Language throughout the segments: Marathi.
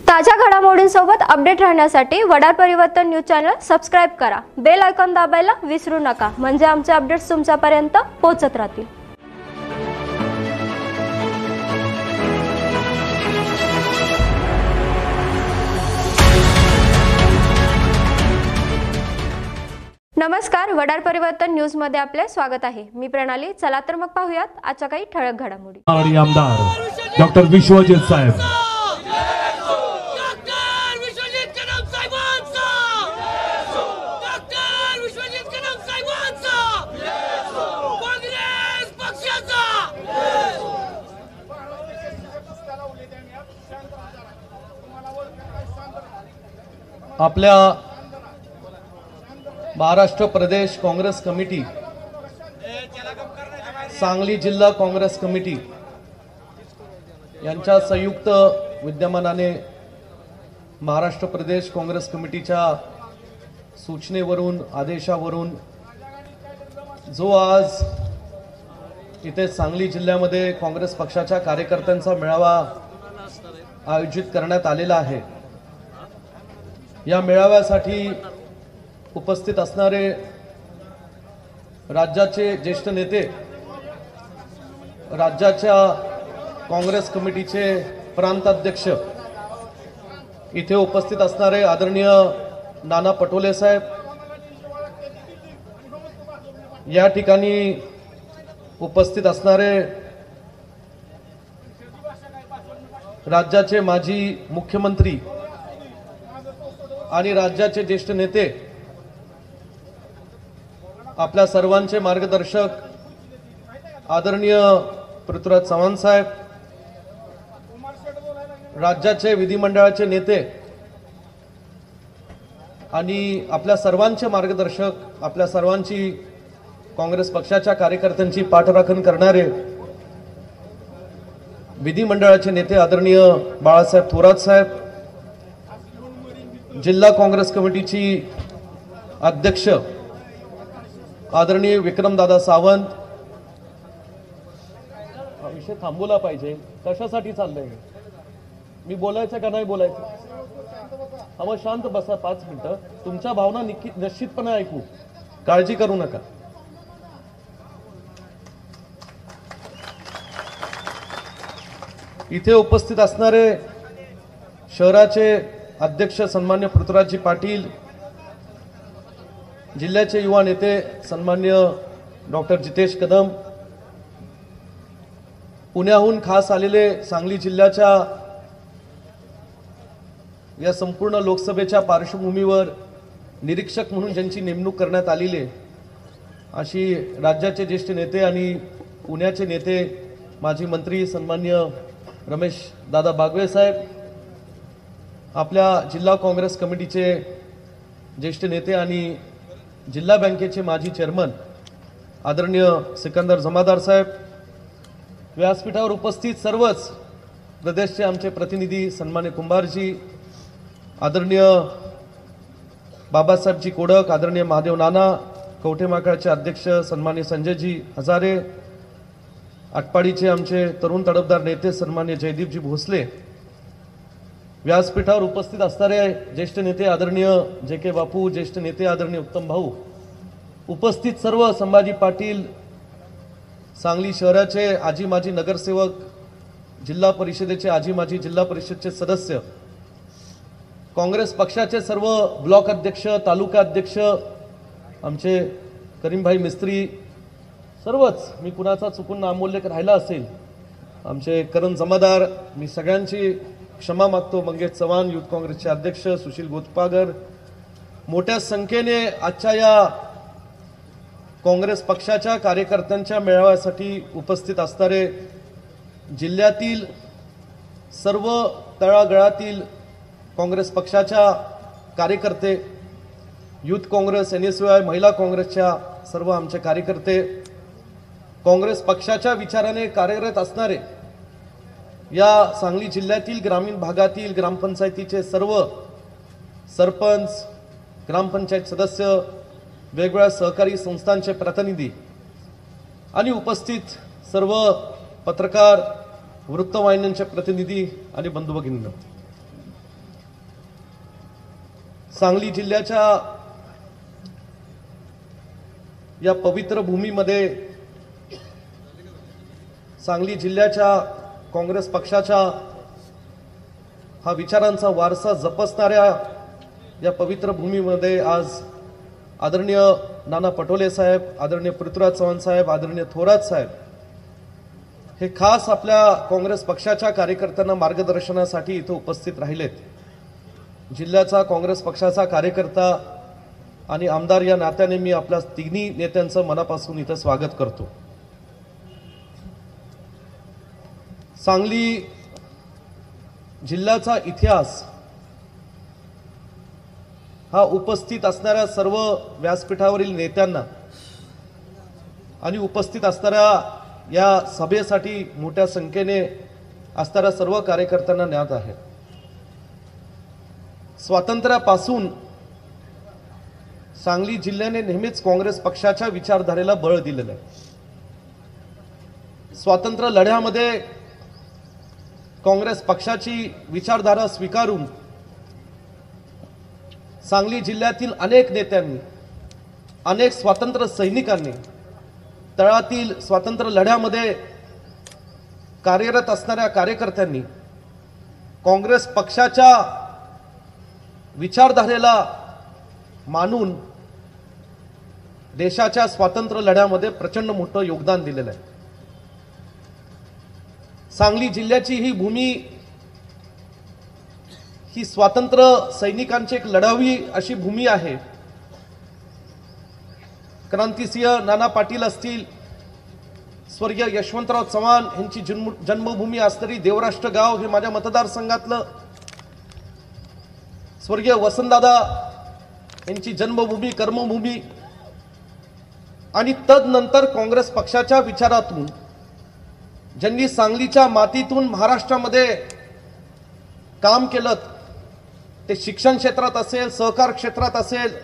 ताज्या घडामोडींसोबत अपडेट राहण्यासाठी वडार परिवर्तन न्यूज चॅनल सबस्क्राइब करा। बेल आयकॉन दाबायला विसरू नका, म्हणजे आमचे अपडेट्स तुमच्यापर्यंत पोहोचत राहतील। नमस्कार, वडार परिवर्तन न्यूज मध्ये आपले स्वागत आहे। मी प्रणाली। चला तर मग पाहूयात आजच्या काही ठळक घडामोडी। आमदार डॉक्टर विश्वजित साहेब, आपल्या महाराष्ट्र प्रदेश काँग्रेस कमिटी, सांगली जिल्हा काँग्रेस कमिटी यांच्या संयुक्त विद्यमानाने महाराष्ट्र प्रदेश काँग्रेस कमिटीच्या सूचनेवरून आदेशावरून जो आज इथे सांगली जिल्ह्यामध्ये काँग्रेस पक्षाच्या कार्यकर्त्यांचा मेळावा आयोजित करण्यात आलेला आहे। या मेळाव्यासाठी उपस्थित असणारे राज्याचे ज्येष्ठ नेते, राज्याच्या काँग्रेस कमिटीचे प्रांत अध्यक्ष, इथे उपस्थित असणारे आदरणीय नाना पटोले साहेब, या ठिकाणी उपस्थित असणारे राज्याचे माजी मुख्यमंत्री आणि राज्याचे ज्येष्ठ नेते, आपल्या सर्वांचे मार्गदर्शक आदरणीय पृथ्वीराज चव्हाण साहेब, राज्याचे विधिमंडळाचे नेते आणि आपल्या सर्वांचे मार्गदर्शक, आपल्या सर्वांची काँग्रेस पक्षाच्या कार्यकर्त्यांची पाठराखण करणारे विधिमंडळाचे नेते आदरणीय बाळासाहेब थोरात साहेब, जिल्हा काँग्रेस कमिटीची अध्यक्ष आदरणीय विक्रमदादा सावंत, हा विषय थांबवला पाहिजे। कशासाठी चाललंय? मी बोलायचं का नाही बोलायचं? हा मग शांत बसा 5 मिनिटं, तुमच्या भावना निश्चितपणे ऐकू, काळजी करू नका। इथे उपस्थित असणारे शहराचे अध्यक्ष सन्मान्य पृथ्वीराजजी पाटील, जिल्ह्याचे युवा नेते सन्मान्य डॉक्टर जितेश कदम, पुण्याहून खास आलेले सांगली जिल्ह्याच्या या संपूर्ण लोकसभेच्या पार्श्वभूमीवर निरीक्षक म्हणून ज्यांची नेमणूक करण्यात आलेली, अशी राज्याचे ज्येष्ठ नेते आणि पुण्याचे नेते माजी मंत्री सन्मान्य रमेश दादा बागवे साहेब, आपल्या जिल्हा काँग्रेस कमिटीचे ज्येष्ठ नेते आणि जिल्हा बँकेचे माजी चेअरमन आदरणीय सिकंदर जमादार साहेब, व्यासपीठावर उपस्थित सर्वच प्रदेशचे आमचे प्रतिनिधी सन्मान्य कुंभारजी, आदरणीय बाबासाहेबजी कोडक, आदरणीय महादेव नाना, कवठेमाकाळचे अध्यक्ष सन्मान्य संजयजी हजारे, आटपाडीचे आमचे तरुण तडफदार नेते सन्मान्य जयदीपजी भोसले, व्यासपीठावर उपस्थित असणारे ज्येष्ठ नेते आदरणीय जे के बापू, ज्येष्ठ नेते आदरणीय उत्तम भाऊ, उपस्थित सर्व संभाजी पाटील, सांगली शहराचे आजी माजी नगरसेवक, जिल्हा परिषदेचे आजी माजी जिल्हा परिषदचे सदस्य, काँग्रेस पक्षाचे सर्व ब्लॉक अध्यक्ष, तालुका अध्यक्ष, आमचे करीमभाई मिस्त्री, सर्वच, मी कुणाचा चुकून नामोल्लेख राहिला असेल, आमचे करण जमादार, मी सगळ्यांची क्षमा मागतो। मंगेश चव्हाण, युथ काँग्रेसचे अध्यक्ष सुशील गोतपागर, मोठ्या संख्येने आजच्या या काँग्रेस पक्षाच्या कार्यकर्त्यांच्या मेळाव्यासाठी उपस्थित असणारे जिल्ह्यातील सर्व तळागाळातील काँग्रेस पक्षाच्या कार्यकर्ते, युथ काँग्रेस, NSY, महिला काँग्रेसच्या सर्व आमचे कार्यकर्ते, काँग्रेस पक्षाच्या विचाराने कार्यरत असणारे या सांगली जिल्ह्यातील ग्रामीण भागातील ग्रामपंचायतीचे सर्व सरपंच, ग्रामपंचायत सदस्य, वेगवेगळ्या सहकारी संस्थांचे प्रतिनिधी आणि उपस्थित सर्व पत्रकार, वृत्तवाहिन्यांचे प्रतिनिधी आणि बंधू भगिनींनो, सांगली जिल्ह्याच्या या पवित्र भूमीमध्ये सांगली जिल्ह्याच्या काँग्रेस पक्षाच्या हा विचारांचा वारसा जपसणाऱ्या या पवित्र भूमीमध्ये आज आदरणीय नाना पटोले साहेब, आदरणीय पृथ्वीराज चव्हाण साहेब, आदरणीय थोरात साहेब हे खास आपल्या काँग्रेस पक्षाच्या कार्यकर्त्यांना मार्गदर्शनासाठी इथे उपस्थित राहिलेत. जिल्ह्याचा काँग्रेस पक्षाचा कार्यकर्ता आणि आमदार या नात्याने मी आपल्या तिन्ही नेत्यांचं मनापासून इथे स्वागत करतो. सांगली जिल्ह्याचा इतिहास हा उपस्थित असणाऱ्या सर्व व्यासपीठावरील नेत्यांना आणि उपस्थित असणाऱ्या या सभेसाठी मोठ्या संख्येने असणाऱ्या सर्व कार्यकर्त्यांना ज्ञात आहे. स्वातंत्र्यापासून सांगली जिल्ह्याने नेहमीच काँग्रेस पक्षाच्या विचारधारेला बळ दिलेलं आहे. स्वातंत्र्य लढ्यामध्ये काँग्रेस पक्षाची विचारधारा स्वीकारून सांगली जिल्ह्यातील अनेक नेत्यांनी, अनेक स्वातंत्र्य सैनिकांनी, तळातील स्वातंत्र्य लढ्यामध्ये कार्यरत असणाऱ्या कार्यकर्त्यांनी काँग्रेस पक्षाच्या विचारधारेला मानून देशाच्या स्वातंत्र्य लढ्यामध्ये प्रचंड मोठं योगदान दिलेलं आहे. सांगली जिल्ह्याची ही भूमी ही स्वातंत्र्य सैनिकांची एक लढावी अशी भूमी आहे. क्रांतिसिंह नाना पाटील असतील, स्वर्गीय यशवंतराव चव्हाण यांची जन्मभूमी असणारी देवराष्ट्र गाव हे माझ्या मतदारसंघातलं, स्वर्गीय वसंतदादा यांची जन्मभूमी कर्मभूमी आणि तदनंतर काँग्रेस पक्षाच्या विचारातून ज्यांनी सांगलीच्या मातीतून महाराष्ट्रामध्ये काम केलं, ते शिक्षण क्षेत्रात असेल, सहकार क्षेत्रात असेल,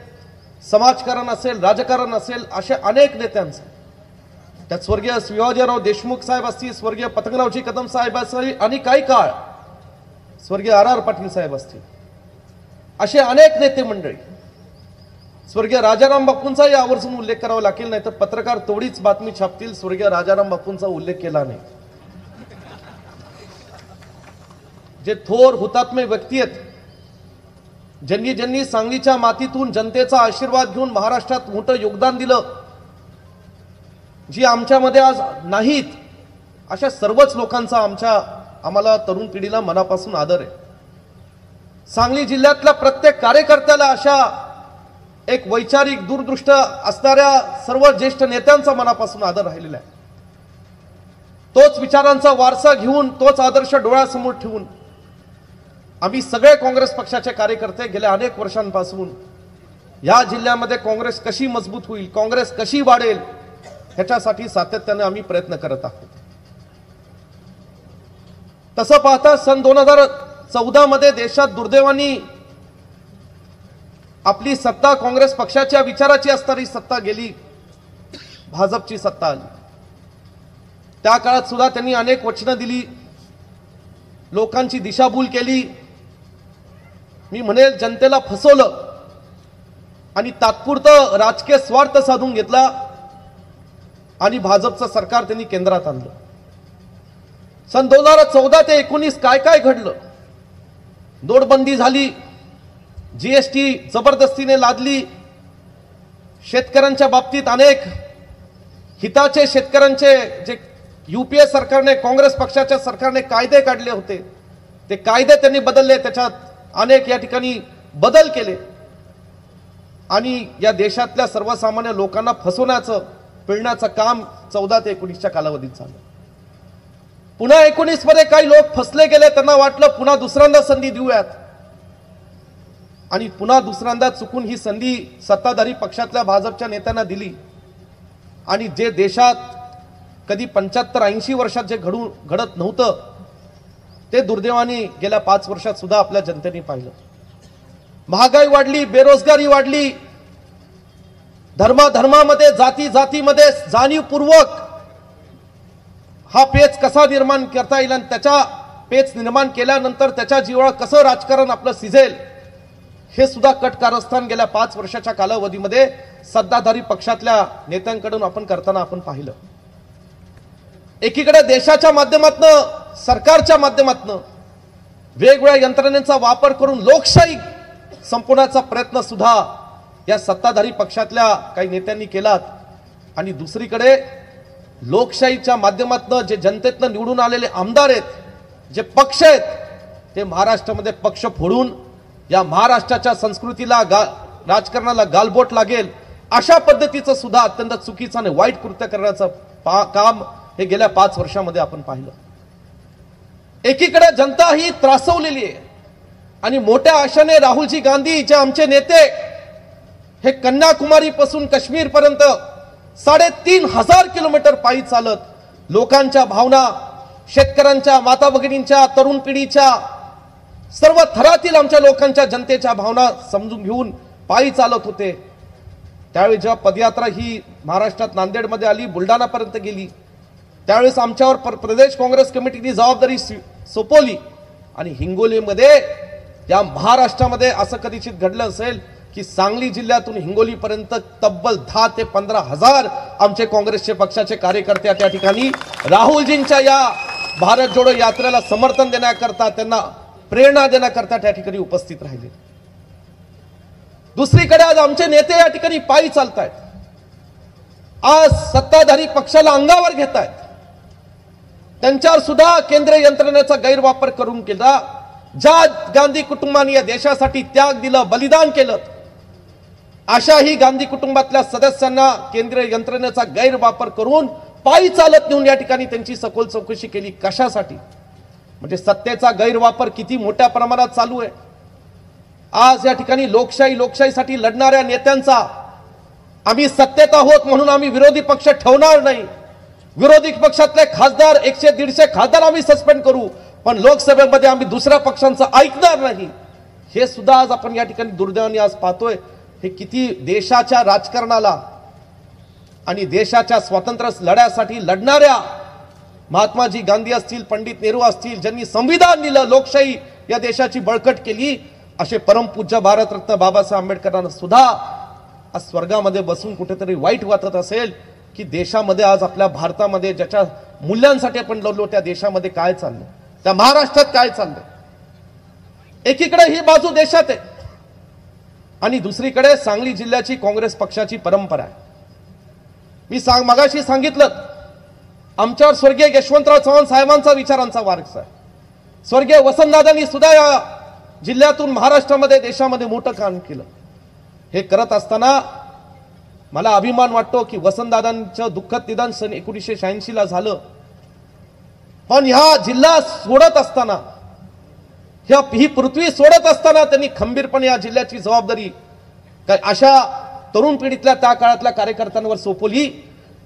समाजकारण असेल, राजकारण असेल, असे अनेक नेत्यांचं, त्यात स्वर्गीय शिवाजीराव देशमुख साहेब असतील, स्वर्गीय पतंगरावजी कदम साहेब असतील आणि काही काळ स्वर्गीय आर पाटील साहेब असतील, असे अनेक नेते मंडळी. स्वर्गीय राजाराम बापूंचाही आवर्जून उल्लेख करावा लागेल, नाही तर पत्रकार तोडीच बातमी छापतील स्वर्गीय राजाराम बापूंचा उल्लेख केला नाही. जे थोर हुतात्मे व्यक्ती आहेत, ज्यांनी सांगलीच्या मातीतून जनतेचा आशीर्वाद घेऊन महाराष्ट्रात मोठं योगदान दिलं, जी आमच्यामध्ये आज नाहीत, अशा सर्वच लोकांचा आम्हाला तरुण पिढीला मनापासून आदर आहे. सांगली जिल्ह्यातल्या प्रत्येक कार्यकर्त्याला अशा एक वैचारिक दूरदृष्ट असणाऱ्या सर्व ज्येष्ठ नेत्यांचा मनापासून आदर राहिलेला आहे. तोच विचारांचा वारसा घेऊन, तोच आदर्श डोळ्यासमोर ठेवून आम्ही सगळे काँग्रेस पक्षाचे कार्यकर्ते गेल्या अनेक वर्षांपासून या जिल्ह्यामध्ये काँग्रेस कशी मजबूत होईल, काँग्रेस कशी वाढेल, ह्याच्यासाठी सातत्याने आम्ही प्रयत्न करत आहोत. तसं पाहता सन 2014 मध्ये देशात दुर्दैवाने आपली सत्ता काँग्रेस पक्षाच्या विचाराची असणारी सत्ता गेली, भाजपची सत्ता आली. त्या काळात सुद्धा त्यांनी अनेक वचनं दिली, लोकांची दिशाभूल केली, मी म्हणेल जनतेला फसवलं आणि तात्पुरतं राजकीय स्वार्थ साधून घेतला आणि भाजपचं सरकार त्यांनी केंद्रात आणलं. सन 2014 ते 19 काय काय घडलं? नोटबंदी झाली, जीएसटी जबरदस्तीने लादली, शेतकऱ्यांच्या बाबतीत अनेक हिताचे शेतकऱ्यांचे जे यूपीए सरकारने, काँग्रेस पक्षाच्या सरकारने कायदे काढले होते, ते कायदे त्यांनी बदलले, त्याच्यात अनेक या ठिकाणी बदल केले आणि या देशातल्या सर्वसामान्य लोकांना फसवण्याचं, पिळण्याचं काम 14 ते 19च्या कालावधीत झालं. पुन्हा 19 मध्ये काही लोक फसले गेले, त्यांना वाटलं पुन्हा दुसऱ्यांदा संधी देऊयात आणि पुन्हा दुसऱ्यांदा चुकून ही संधी सत्ताधारी पक्षातल्या भाजपच्या नेत्यांना दिली आणि जे देशात कधी 75-80 वर्षात जे घडत नव्हतं ते दुर्दैवाने गेल्या 5 वर्षात सुद्धा आपल्या जनतेने पाहिलं. महागाई वाढली, बेरोजगारी वाढली, धर्मामध्ये, जातीमध्ये जाणीवपूर्वक हा पेच कसा निर्माण करता येईल आणि त्याच्या पेच निर्माण केल्यानंतर त्याच्या जीवावर कसं राजकारण आपलं सिजेल, हे सुद्धा कट कारस्थान गेल्या 5 वर्षाच्या कालावधीमध्ये सत्ताधारी पक्षातल्या नेत्यांकडून आपण करताना आपण पाहिलं। एकीकडे देशाच्या माध्यमातून, सरकारच्या माध्यमातून वेगवेगळ्या यंत्रणेचा वापर करून लोकशाही संपवण्याचा प्रयत्न सुद्धा या सत्ताधारी पक्षातल्या काही नेत्यांनी केलात, आणि दुसरीकडे लोकशाहीच्या माध्यमातून जे जनतेतनं निवडून आलेले आमदार आहेत, जे पक्ष आहेत, ते महाराष्ट्रामध्ये पक्ष फोडून या महाराष्ट्राच्या संस्कृतीला राजकारणाला गालबोट लागेल अशा पद्धतीचं सुद्धा अत्यंत चुकीचं आणि वाईट कृत्य करण्याचं काम हे गेल्या 5 वर्षामध्ये आपण पाहिलं। एकीकडे जनता ही त्रासवलेली आहे आणि मोठ्या आशेने राहुलजी गांधी जे आमचे नेते हे कन्याकुमारी पासून काश्मीर पर्यंत 3,500 किलोमीटर पायी चालत लोकांच्या भावना, शेतकऱ्यांच्या, माता भगिनींच्या, तरुण पिढीच्या, सर्व थरातील आमच्या लोकांच्या, जनतेच्या भावना समजून घेऊन पायी चालत होते। त्यावेळी जेव्हा पदयात्रा ही महाराष्ट्रात नांदेडमध्ये आली, बुलढाणापर्यंत गेली, त्यावेळेस आमच्यावर प्रदेश काँग्रेस कमिटीने जबाबदारी सोपवली आणि हिंगोलीमध्ये, या महाराष्ट्रामध्ये असं कधीचित घडलं असेल की सांगली जिल्ह्यातून हिंगोलीपर्यंत तब्बल 10 ते 15,000 आमचे काँग्रेसचे पक्षाचे कार्यकर्ते त्या ठिकाणी राहुलजींच्या या भारत जोडो यात्रेला समर्थन देण्याकरता, त्यांना प्रेरणा देण्याकरता त्या ठिकाणी उपस्थित राहिले। दुसरीकडे आज आमचे नेते या ठिकाणी पायी चालतायत, आज सत्ताधारी पक्षाला अंगावर घेतायत, त्यांच्यावर सुद्धा केंद्रीय यंत्रणेचा गैरवापर करून केला। ज्या गांधी कुटुंबाने या देशासाठी त्याग दिलं, बलिदान केलं, अशाही गांधी कुटुंबातल्या सदस्यांना केंद्रीय यंत्रणेचा गैरवापर करून पायी चालत नेऊन या ठिकाणी त्यांची सखोल चौकशी केली। कशासाठी? म्हणजे सत्तेचा गैरवापर किती मोठ्या प्रमाणात चालू आहे। आज या ठिकाणी लोकशाहीसाठी लढणाऱ्या नेत्यांचा, आम्ही सत्तेत आहोत म्हणून आम्ही विरोधी पक्ष ठेवणार नाही, विरोधी पक्षातले खासदार 100-150 खासदार आम्ही सस्पेंड करू, पण लोकसभेमध्ये आम्ही दुसऱ्या पक्षांचं ऐकणार नाही, हे सुद्धा आज आपण या ठिकाणी दुर्दैवाने आज पाहतोय। हे किती देशाच्या राजकारणाला आणि देशाच्या स्वातंत्र्य लढ्यासाठी लढणाऱ्या महात्माजी गांधी असतील, पंडित नेहरू असतील, ज्यांनी संविधान दिलं, लोकशाही या देशाची बळकट केली, असे परमपूज्य भारतरत्न बाबासाहेब आंबेडकरांना सुद्धा आज स्वर्गामध्ये बसून कुठेतरी वाईट वाटत असेल की देशामध्ये आज आपल्या भारतामध्ये ज्याच्या मूल्यांसाठी आपण लढलो त्या देशामध्ये काय चाललंय, त्या महाराष्ट्रात काय चाललंय। एकीकडे ही बाजू देशात आहे आणि दुसरीकडे सांगली जिल्ह्याची काँग्रेस पक्षाची परंपरा आहे। मी मगाशी सांगितलं, आमच्यावर स्वर्गीय यशवंतराव चव्हाण साहेबांचा विचारांचा वारसा आहे, स्वर्गीय वसंतदादांनी सुद्धा या जिल्ह्यातून महाराष्ट्रामध्ये, देशामध्ये मोठं काम केलं। हे करत असताना मला अभिमान वाटतो की वसंतदादांचं दुःखद निधन 1986 ला झालं, पण ह्या जिल्हा सोडत असताना, ही पृथ्वी सोडत असताना त्यांनी खंबीरपणे या जिल्ह्याची जबाबदारी अशा तरुण पिढीतल्या त्या काळातल्या कार्यकर्त्यांवर सोपवली,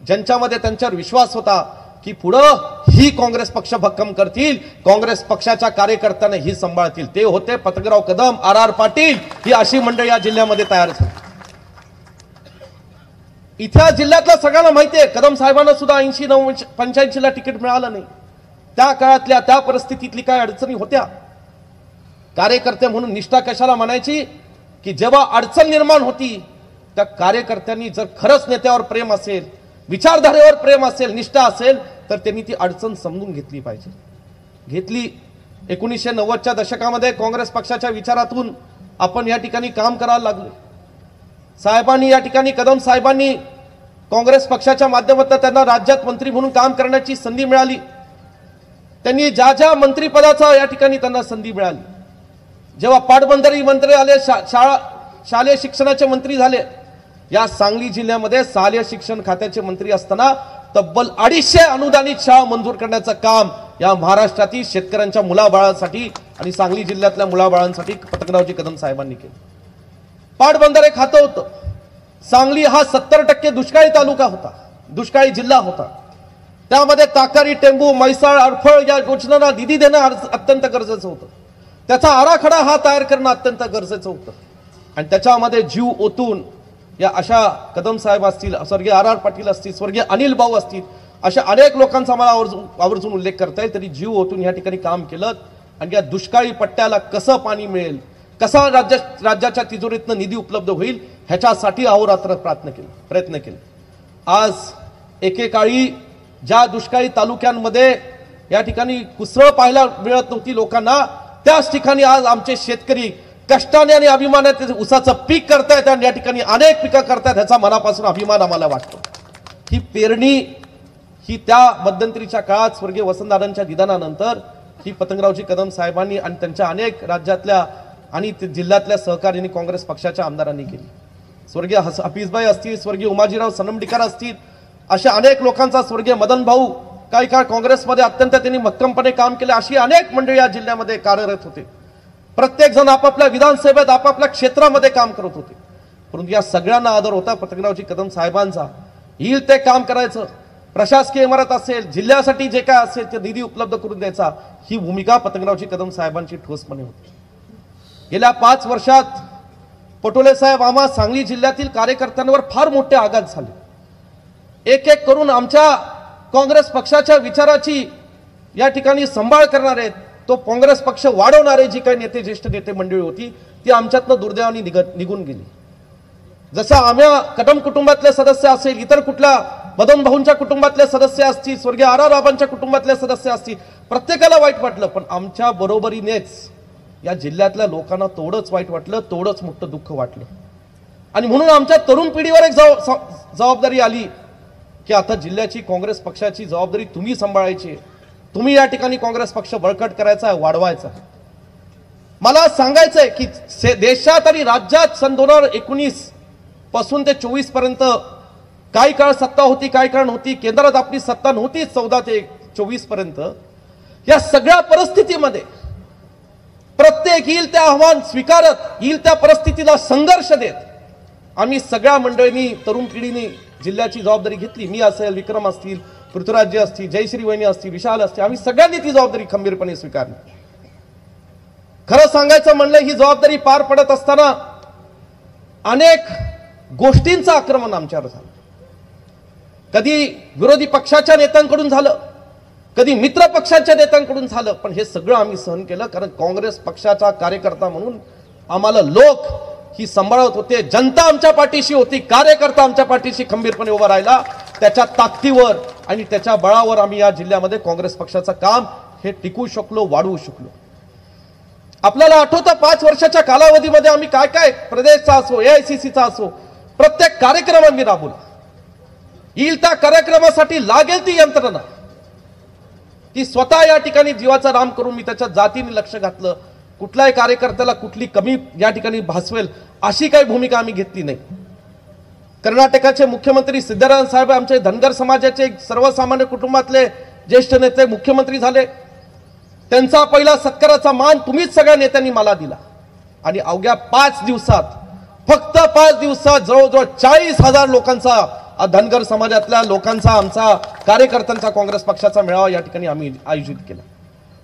ज्यांच्यामध्ये त्यांच्यावर विश्वास होता की पुढं ही काँग्रेस पक्ष भक्कम करतील, काँग्रेस पक्षाच्या कार्यकर्त्यांना ही सांभाळतील। ते होते पतंगराव कदम, RR पाटील, ही अशी मंडळी या जिल्ह्यामध्ये तयार झाली। इथल्या जिल्ह्यातल्या सगळ्यांना माहिती आहे, कदम साहेबांना सुद्धा 80-85 ला तिकीट मिळालं नाही। त्या काळातल्या, त्या परिस्थितीतली काय अडचणी होत्या, कार्यकर्ते म्हणून निष्ठा कशाला म्हणायची की जेव्हा अडचण निर्माण होती, त्या कार्यकर्त्यांनी जर खरंच नेत्यावर प्रेम असेल, विचारधारेवर प्रेम असेल, निष्ठा असेल, तर त्यांनी ती अडचण समजून घेतली पाहिजे। घेतली। 1990च्या दशकामध्ये काँग्रेस पक्षाच्या विचारातून आपण या ठिकाणी काम करायला लागलो। साहेबांनी या ठिकाणी, कदम साहेबांनी काँग्रेस पक्षाच्या माध्यमातून त्यांना राज्यात मंत्री म्हणून काम करण्याची संधी मिळाली। त्यांनी ज्या मंत्रिपदाचा या ठिकाणी त्यांना संधी मिळाली, जेव्हा पाटबंधारे मंत्री आले, शालेय शिक्षणाचे मंत्री झाले, या सांगली जिल्ह्यामध्ये शालेय शिक्षण खात्याचे मंत्री असताना तब्बल 250 अनुदानित शाळा मंजूर करण्याचं काम या महाराष्ट्रातील शेतकऱ्यांच्या मुलाबाळांसाठी आणि सांगली जिल्ह्यातल्या मुलाबाळांसाठी पतंगरावजी कदम साहेबांनी केलं। पाटबंधारे खातं होतं। सांगली हा 70% दुष्काळी तालुका होता, दुष्काळी जिल्हा होता। त्यामध्ये ताकारी, टेंबू, म्हैसाळ, अडफळ या योजनांना निधी देणं अत्यंत गरजेचं होतं। त्याचा आराखडा हा तयार करणं अत्यंत गरजेचं होतं आणि त्याच्यामध्ये जीव ओतून या अशा कदम साहेब असतील, स्वर्गीय RR पाटील असतील, स्वर्गीय अनिल भाऊ असतील, अशा अनेक लोकांचा मला आवर्जून उल्लेख करता येईल, तरी जीव ओतून या ठिकाणी काम केलं आणि या दुष्काळी पट्ट्याला कसं पाणी मिळेल, कसा राज्याच्या तिजोरीतनं निधी उपलब्ध होईल ह्याच्यासाठी अहोरात्र प्रयत्न केले. आज एकेकाळी ज्या दुष्काळी तालुक्यांमध्ये या ठिकाणी कुसळ पाहायला मिळत नव्हती लोकांना, त्याच ठिकाणी आज आमचे शेतकरी कष्टाने आणि अभिमानाने ऊसाचं पीक करतायत आणि या ठिकाणी अनेक पिकं करतायत. ह्याचा मनापासून अभिमान आम्हाला वाटतो. ही पेरणी ही त्या मध्यंतरीच्या काळात स्वर्गीय वसंतदादांच्या निधनानंतर ही पतंगरावजी कदम साहेबांनी आणि त्यांच्या अनेक राज्यातल्या आणि जिल्ह्यातल्या सहकार्यांनी काँग्रेस पक्षाच्या आमदारांनी केली. स्वर्गीय हफीजभाई असतील, स्वर्गीय उमाजीराव सनमडीकर असतील, अशा अनेक लोकांचा, स्वर्गीय मदन भाऊ काही काळ काँग्रेसमध्ये अत्यंत त्यांनी भक्कमपणे काम केले. अशी अनेक मंडळी या जिल्ह्यामध्ये कार्यरत होते. प्रत्येक जण आपापल्या विधानसभेत आपापल्या क्षेत्रामध्ये काम करत होते. परंतु या सगळ्यांना आदर होता पतंगरावजी कदम साहेबांचा. येईल ते काम करायचं, प्रशासकीय इमारत असेल, जिल्ह्यासाठी जे काय असेल ते निधी उपलब्ध करून द्यायचा, ही भूमिका पतंगरावजी कदम साहेबांची ठोसपणे होती. गेल्या 5 वर्षात पटोले साहेब आम्हा सांगली जिल्ह्यातील कार्यकर्त्यांवर फार मोठे आघात झाले. एक एक करून आमच्या काँग्रेस पक्षाच्या विचाराची या ठिकाणी सांभाळ करणारे, तो काँग्रेस पक्ष वाढवणारे जी काही नेते, ज्येष्ठ नेते मंडळी होती ती आमच्यातनं दुर्दैवाने निघून गेली. जसं आम्हा कदम कुटुंबातले सदस्य असेल, इतर कुठल्या मदन भाऊंच्या कुटुंबातले सदस्य असतील, स्वर्गीय आर राबांच्या कुटुंबातले सदस्य असतील, प्रत्येकाला वाईट वाटलं. पण आमच्या बरोबरीनेच या जिल्ह्यातल्या लोकांना तेवढंच वाईट वाटलं, तेवढंच मोठं दुःख वाटलं. आणि म्हणून आमच्या तरुण पिढीवर एक जबाबदारी आली की आता जिल्ह्याची काँग्रेस पक्षाची जबाबदारी तुम्ही सांभाळायची. तुम्ही या ठिकाणी काँग्रेस पक्ष बळकट करायचा, वाढवायचा. मला सांगायचंय की देशात आणि राज्यात सन 2019 पासून ते 24 पर्यंत काही काळ सत्ता होती, काही काळ नव्हती. केंद्रात आपली सत्ता नव्हती 14 ते 24 पर्यंत. या सगळ्या परिस्थितीमध्ये प्रत्येक येईल त्या आव्हान स्वीकारत, येईल त्या परिस्थितीला संघर्ष देत आम्ही सगळ्या मंडळींनी, तरुण पिढीने जिल्ह्याची जबाबदारी घेतली. मी असेल, विक्रम असतील, पृथ्वीराज असतील, जयश्री वहिनी असतील, विशाल असतील, आम्ही सगळ्यांनी ती जबाबदारी खंबीरपणे स्वीकारली. खरं सांगायचं म्हणलं, ही जबाबदारी पार पडत असताना अनेक गोष्टींचं आक्रमण आमच्यावर झालं. कधी विरोधी पक्षाच्या नेत्यांकडून झालं, कधी मित्र पक्षाच्या नेत्यांकडून झालं, पण हे सगळं आम्ही सहन केलं. कारण काँग्रेस पक्षाचा कार्यकर्ता म्हणून आम्हाला लोक ही सांभाळत होते, जनता आमच्या पाठीशी होती, कार्यकर्ता आमच्या पाठीशी खंबीरपणे उभा राहिला. त्याच्या ताकदीवर आणि त्याच्या बळावर आम्ही या जिल्ह्यामध्ये काँग्रेस पक्षाचं काम हे टिकवू शकलो, वाढवू शकलो. आपल्याला आठवतं 5 वर्षाच्या कालावधीमध्ये आम्ही काय काय प्रदेशचा असो, AICCचा असो, प्रत्येक कार्यक्रम आम्ही राबवला. येईल त्या कार्यक्रमासाठी लागेल ती यंत्रणा ती स्वतः या ठिकाणी जीवाचा राम करून मी त्याच्या जातीने लक्ष घातलं. कुठल्याही कार्यकर्त्याला कुठली कमी या ठिकाणी भासवेल अशी काही भूमिका आम्ही घेतली नाही. कर्नाटकाचे मुख्यमंत्री सिद्धरामय्या साहेब आमचे धनगर समाजाचे सर्वसामान्य कुटुंबातले ज्येष्ठ नेते मुख्यमंत्री झाले. त्यांचा पहिला सत्काराचा मान तुम्हीच सगळ्या नेत्यांनी मला दिला. आणि अवघ्या 5 दिवसात, फक्त 5 दिवसात जवळजवळ 40,000 लोकांचा, धनगर समाजातल्या लोकांचा, आमचा कार्यकर्त्यांचा काँग्रेस पक्षाचा मेळावा या ठिकाणी आम्ही आयोजित केला.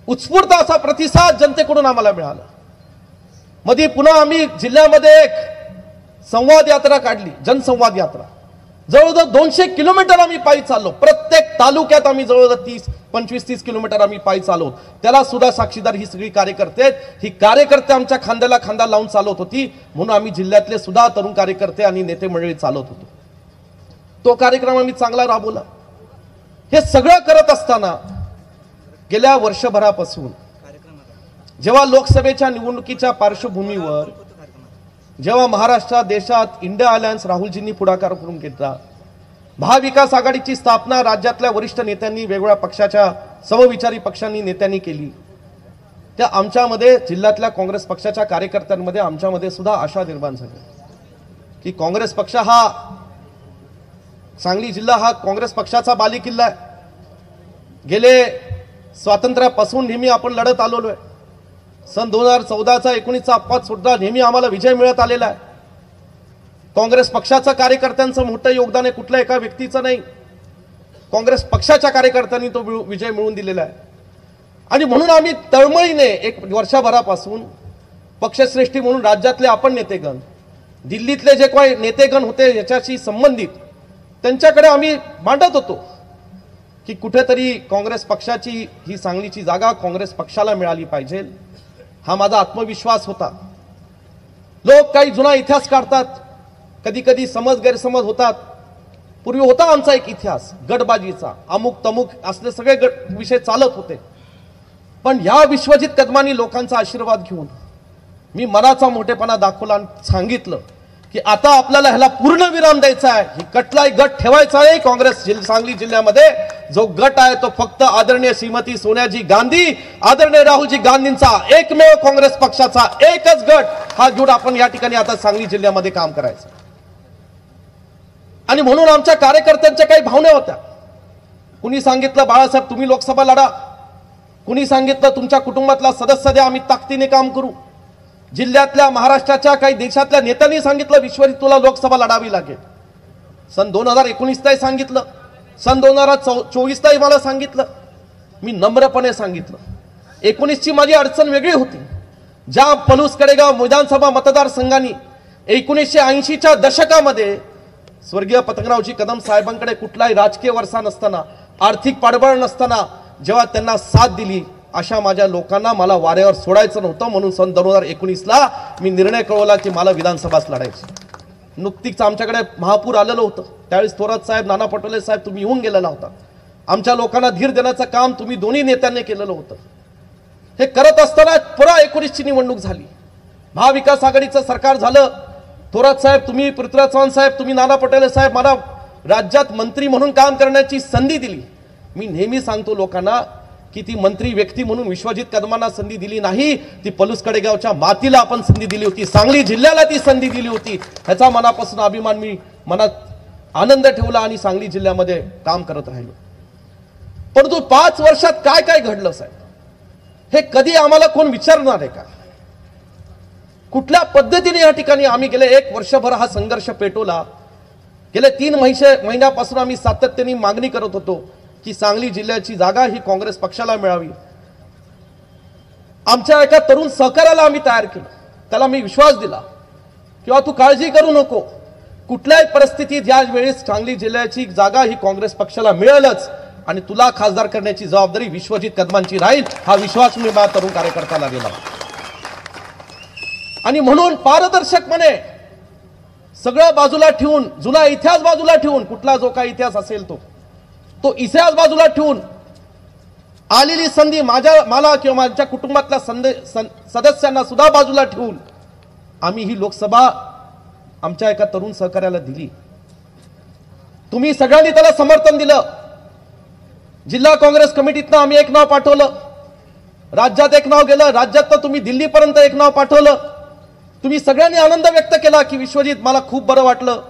उत्स्फूर्त असा प्रतिसाद जनतेकडून आम्हाला मिळाला. मध्ये पुन्हा आम्ही जिल्ह्यामध्ये एक संवाद यात्रा काढली, जनसंवाद यात्रा. जवळजवळ 200 किलोमीटर आम्ही पायी चाललो. प्रत्येक तालुक्यात आम्ही जवळजवळ 25-30 किलोमीटर आम्ही पायी चाललो. त्याला सुद्धा साक्षीदार ही सगळी कार्यकर्ते आहेत. ही कार्यकर्ते आमच्या खांद्याला खांदा लावून चालवत होती. म्हणून आम्ही जिल्ह्यातले सुद्धा तरुण कार्यकर्ते आणि नेते मंडळी चालवत होतो. तो कार्यक्रम आम्ही चांगला राबवला. हे सगळं करत असताना गेल्या वर्षभरापासून जेव्हा लोकसभेच्या निवडणुकीच्या पार्श्वभूमीवर जेव्हा महाराष्ट्रात, देशात इंडिया अलायन्स राहुलजींनी पुढाकार करून घेतला, महाविकास आघाडीची स्थापना राज्यातल्या वरिष्ठ नेत्यांनी, वेगवेगळ्या पक्षाच्या समविचारी पक्षांनी नेत्यांनी केली, त्या आमच्यामध्ये जिल्ह्यातल्या काँग्रेस पक्षाच्या कार्यकर्त्यांमध्ये आमच्यामध्ये सुद्धा आशा निर्माण झाली की काँग्रेस पक्ष हा, सांगली जिल्हा हा काँग्रेस पक्षाचा बालेकिल्ला आहे. गेले स्वातंत्र्यापासून नेहमी आपण लढत आलेलो आहे. सन 2014चा 19चा अपवाद सुद्धा नेहमी आम्हाला विजय मिळत आलेला आहे. काँग्रेस पक्षाच्या कार्यकर्त्यांचं मोठं योगदान आहे, कुठल्या एका व्यक्तीचं नाही. काँग्रेस पक्षाच्या कार्यकर्त्यांनी तो विजय मिळवून दिलेला आहे. आणि म्हणून आम्ही तळमळीने 1 वर्षभरापासून पक्षश्रेष्ठी म्हणून राज्यातले आपण नेतेगण, दिल्लीतले जे काही नेतेगण होते याच्याशी संबंधित, त्यांच्याकडे आम्ही मांडत होतो की कुठेतरी काँग्रेस पक्षाची ही सांगलीची जागा काँग्रेस पक्षाला मिळाली पाहिजे. हा माझा आत्मविश्वास होता. लोक काही जुना इतिहास काढतात, कधी कधी समज गैरसमज होतात. पूर्वी होता आमचा एक इतिहास गटबाजीचा, अमुक तमुक असले सगळे विषय चालत होते. पण या विश्वजित कदमांनी लोकांचा आशीर्वाद घेऊन मी मनाचा मोठेपणा दाखवला आणि सांगितलं की आता आपल्याला ह्याला पूर्ण विराम द्यायचा आहे. ही कटलाई गट ठेवायचा नाही. काँग्रेस सांगली जिल्ह्यामध्ये जो गट आहे तो फक्त आदरणीय श्रीमती सोनियाजी गांधी, आदरणीय राहुलजी गांधींचा एकमेव काँग्रेस पक्षाचा एकच गट हा घेऊन आपण या ठिकाणी आता सांगली जिल्ह्यामध्ये काम करायचं. आणि म्हणून आमच्या कार्यकर्त्यांच्या काही भावना होत्या. कुणी सांगितलं बाळासाहेब तुम्ही लोकसभा लढा, कुणी सांगितलं तुमच्या कुटुंबातला सदस्य द्या, आम्ही ताकदीने काम करू. जिल्ह्यातल्या महाराष्ट्राच्या काही देशातल्या नेत्यांनी सांगितलं विश्वजित तुला लोकसभा लढावी लागेल. सन 2019 सांगितलं, सन 2024 मला सांगितलं. मी नम्रपणे सांगितलं 19ची माझी अडचण वेगळी होती. ज्या पलूस कडेगाव विधानसभा मतदारसंघाने 1980च्या दशकामध्ये स्वर्गीय पतंगरावजी कदम साहेबांकडे कुठलाही राजकीय वारसा नसताना, आर्थिक पाठबळ नसताना जेव्हा त्यांना साथ दिली, अशा माझ्या लोकांना मला वाऱ्यावर सोडायचं नव्हतं. म्हणून सन 2019ला मी निर्णय कळवला की मला विधानसभाच लढायची. नुकतीच आमच्याकडे महापूर आलेलं होतं. त्यावेळेस थोरात साहेब, नाना पटोले साहेब तुम्ही येऊन गेलेला होता. आमच्या लोकांना धीर देण्याचं काम तुम्ही दोन्ही नेत्यांनी केलेलं होतं. हे करत असताना पुन्हा 19ची निवडणूक झाली, महाविकास आघाडीचं सरकार झालं. थोरात साहेब तुम्ही, पृथ्वीराज चव्हाण साहेब तुम्ही, नाना पटोले साहेब मला राज्यात मंत्री म्हणून काम करण्याची संधी दिली. मी नेहमी सांगतो लोकांना की ती मंत्री व्यक्ती म्हणून विश्वजित कदमांना संधी दिली नाही, ती पलूस कडेगावच्या मातीला आपण संधी दिली होती, सांगली जिल्ह्याला ती संधी दिली होती. ह्याचा मनापासून अभिमान, मी मनात आनंद ठेवला आणि सांगली जिल्ह्यामध्ये काम करत राहिलो. परंतु 5 वर्षात काय काय घडलं साहेब, हे कधी आम्हाला कोण विचारणार आहे का? कुठल्या पद्धतीने या ठिकाणी आम्ही गेले 1 वर्षभर हा संघर्ष पेटवला. गेले 3 महिन्यापासून आम्ही सातत्याने मागणी करत होतो की सांगली जिल्ह्याची जागा ही काँग्रेस पक्षाला मिळावी. आमच्या एका तरुण सहकार्याला आम्ही तयार केलं, त्याला मी विश्वास दिला किंवा तू काळजी करू नको, कुठल्याही परिस्थितीत या वेळेस सांगली जिल्ह्याची जागा ही काँग्रेस पक्षाला मिळेलच आणि तुला खासदार करण्याची जबाबदारी विश्वजित कदमांची राहील. हा विश्वास मी माझ्या तरुण कार्यकर्त्याला दिला. आणि म्हणून पारदर्शकपणे सगळं बाजूला ठेवून, जुना इतिहास बाजूला ठेवून, कुठला जो काही इतिहास असेल तो इतिहास बाजूला ठेवून, आलेली संधी मला किंवा माझ्या कुटुंबातल्या सदस्यांना सुद्धा बाजूला ठेवून आम्ही ही लोकसभा आमच्या एका तरुण सहकार्याला दिली. तुम्ही सगळ्यांनी त्याला समर्थन दिलं. जिल्हा काँग्रेस कमिटीतनं आम्ही एक नाव पाठवलं, राज्यात एक नाव गेलं, राज्यात तुम्ही दिल्लीपर्यंत एक नाव पाठवलं. तुम्ही सगळ्यांनी आनंद व्यक्त केला की विश्वजित मला खूप बरं वाटलं.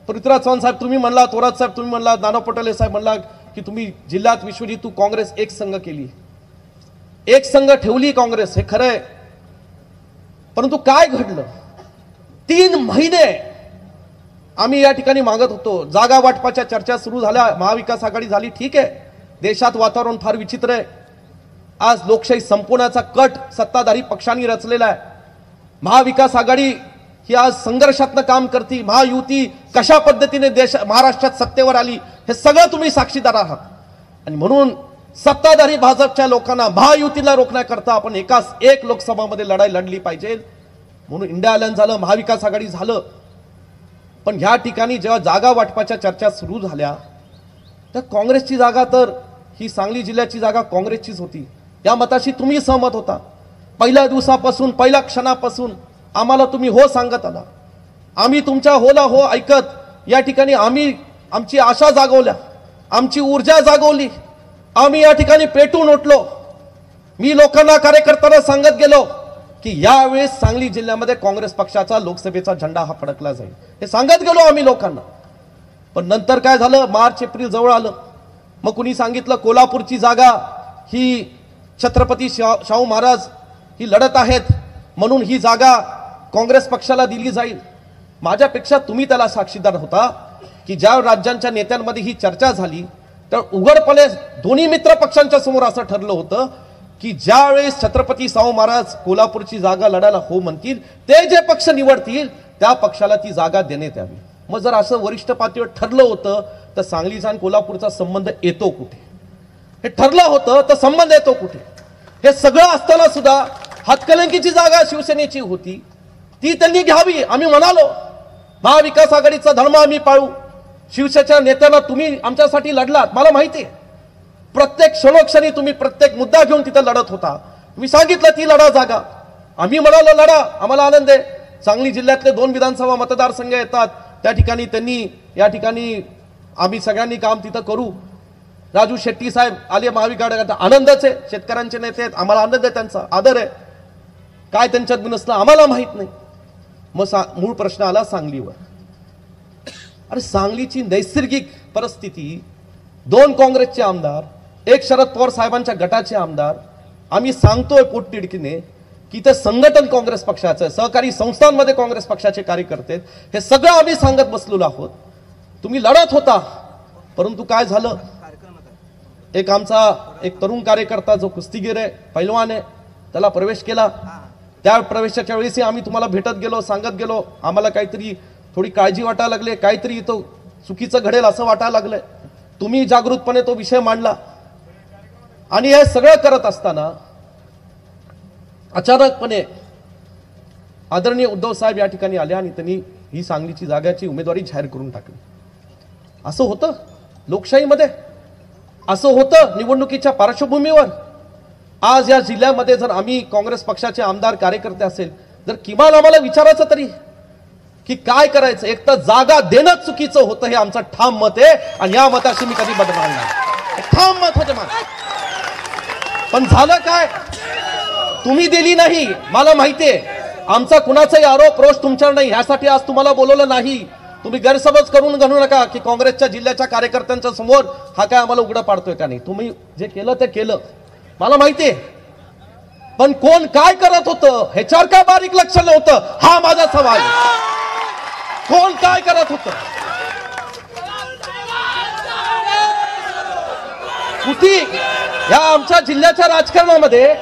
पृथ्वीराज चव्हाण साहेब तुम्ही म्हणला, थोरात साहेब तुम्ही म्हणला, नाना पटोले साहेब म्हणला की तुम्ही जिल्ह्यात विश्वजित तू काँग्रेस एक संघ केली, एक संघ ठेवली काँग्रेस, हे खरं आहे. परंतु काय घडलं, 3 महिने आम्ही या ठिकाणी मागत होतो. जागा वाटपाच्या चर्चा सुरू झाल्या, महाविकास आघाडी झाली, ठीक आहे. देशात वातावरण फार विचित्र आहे. आज लोकशाही संपवण्याचा कट सत्ताधारी पक्षांनी रचलेला आहे. महाविकास आघाडी ही आज संघर्षातनं काम करते. महायुती कशा पद्धतीने महाराष्ट्रात सत्तेवर आली हे सगळं तुम्ही साक्षीदार आहात. आणि म्हणून सत्ताधारी भाजपच्या लोकांना महायुतीला रोखण्याकरता आपण एक लोकसभामध्ये लढाई लढली पाहिजे. म्हणून इंडिया अलायन्स झालं, महाविकास आघाडी झालं. पण ह्या ठिकाणी जेव्हा जागा वाटपाच्या चर्चा सुरू झाल्या तर काँग्रेसची जागा, तर ही सांगली जिल्ह्याची जागा काँग्रेसचीच होती. या मताशी तुम्ही सहमत होता. पहिल्या दिवसापासून, पहिल्या क्षणापासून आम्हाला तुम्ही हो सांगत आला. आम्ही तुमच्या होला हो ऐकत या ठिकाणी आम्ही आमची आशा जागवल्या, आमची ऊर्जा जागवली. आम्ही या ठिकाणी पेटून उठलो. मी लोकांना, कार्यकर्त्यांना सांगत गेलो की यावेळेस सांगली जिल्ह्यामध्ये काँग्रेस पक्षाचा लोकसभेचा झेंडा हा फडकला जाईल, हे सांगत गेलो आम्ही लोकांना. पण नंतर काय झालं, मार्च एप्रिल जवळ आलं. मग कुणी सांगितलं कोल्हापूरची जागा ही छत्रपती शाहू महाराज ही लढत आहेत म्हणून ही जागा काँग्रेस पक्षाला दिली जाईल. माझ्यापेक्षा तुम्ही त्याला साक्षीदार होता की ज्या राज्यांच्या नेत्यांमध्ये ही चर्चा झाली तर उघडपणे दोन्ही मित्र पक्षांच्या समोर असं ठरलं होतं की ज्यावेळेस छत्रपती शाहू महाराज कोल्हापूरची जागा लढायला हो म्हणतील, ते जे पक्ष निवडतील त्या पक्षाला ती जागा देण्यात यावी. मग जर असं वरिष्ठ पातळीवर ठरलं होतं तर सांगलीचा आणि कोल्हापूरचा संबंध येतो कुठे? हे ठरलं होतं तर संबंध येतो कुठे? हे सगळं असताना सुद्धा हातकलंकीची जागा शिवसेनेची होती, ती त्यांनी घ्यावी. आम्ही म्हणालो महाविकास आघाडीचा धर्म आम्ही पाळू. शिवसेनेच्या नेत्यांना तुम्ही आमच्यासाठी लढलात, मला माहिती आहे. प्रत्येक क्षणोक्षणी तुम्ही प्रत्येक मुद्दा घेऊन तिथे लढत होता. मी सांगितलं ती लढा जागा. आम्ही म्हणालो लढा, आम्हाला आनंद आहे. सांगली जिल्ह्यातले 2 विधानसभा मतदारसंघ येतात, त्या ठिकाणी त्यांनी या ठिकाणी आम्ही सगळ्यांनी काम तिथं करू. राजू शेट्टी साहेब आले महाविकास, आनंदच आहे. शेतकऱ्यांचे नेते आहेत, आम्हाला आनंद आहे, त्यांचा आदर आहे. काय त्यांच्यात नसलं आम्हाला माहित नाही. मग मूळ प्रश्न आला सांगलीवर. अरे सांगलीची नैसर्गिक परिस्थिती, 2 काँग्रेसचे आमदार, 1 शरद पवार साहेबांच्या गटाचे आमदार, आम्ही सांगतोय पोटतिडकीने की ते संघटन काँग्रेस पक्षाचं, सहकारी संस्थांमध्ये काँग्रेस पक्षाचे कार्यकर्ते, हे सगळं आम्ही सांगत बसलेलो आहोत. तुम्ही लढत होता, परंतु काय झालं, आमचा एक तरुण कार्यकर्ता जो कुस्तीगीर आहे, पैलवान आहे, त्याला प्रवेश केला. त्या प्रवेशाच्या वेळेस आम्ही तुम्हाला भेटत गेलो, सांगत गेलो. आम्हाला काहीतरी थोडी काळजी वाटायला लागले, काहीतरी तो चुकीचं घडेल असं वाटायला लागलंय. तुम्ही जागृतपणे तो विषय मांडला. आणि हे सगळं करत असताना अचानकपणे आदरणीय उद्धव साहेब या ठिकाणी आले आणि त्यांनी ही सांगलीची जागाची उमेदवारी जाहीर करून टाकली. असं होतं लोकशाहीमध्ये, असं होतं निवडणुकीच्या पार्श्वभूमीवर. आज या जिल्ह्यामध्ये जर आम्ही काँग्रेस पक्षाचे आमदार कार्यकर्ते असेल, जर किमान आम्हाला विचारायचं तरी की काय करायचं. एक तर जागा देणं चुकीचं होतं, हे आमचं ठाम मत आहे आणि या मताशी मी कधी बदलणार नाही. ठाम मत होते माझं. पण झालं काय, तुम्ही दिली नाही. मला माहितीये आमचा कुणाचाही आरोप रोष तुमच्यावर नाही, यासाठी आज तुम्हाला बोलवलं नाही. तुम्ही गैरसमज करून घालू नका की काँग्रेसच्या जिल्ह्याच्या कार्यकर्त्यांच्या समोर हा काय आम्हाला उघडा पाडतोय का नाही. तुम्ही जे केलं ते केलं, मला माहितीये. पण कोण काय करत होतं ह्याच्यावर काय बारीक लक्ष नव्हतं, हा माझा सवाल. कोण काय करत होतं, कुठे या आमच्या जिल्ह्याच्या राजकारणामध्ये.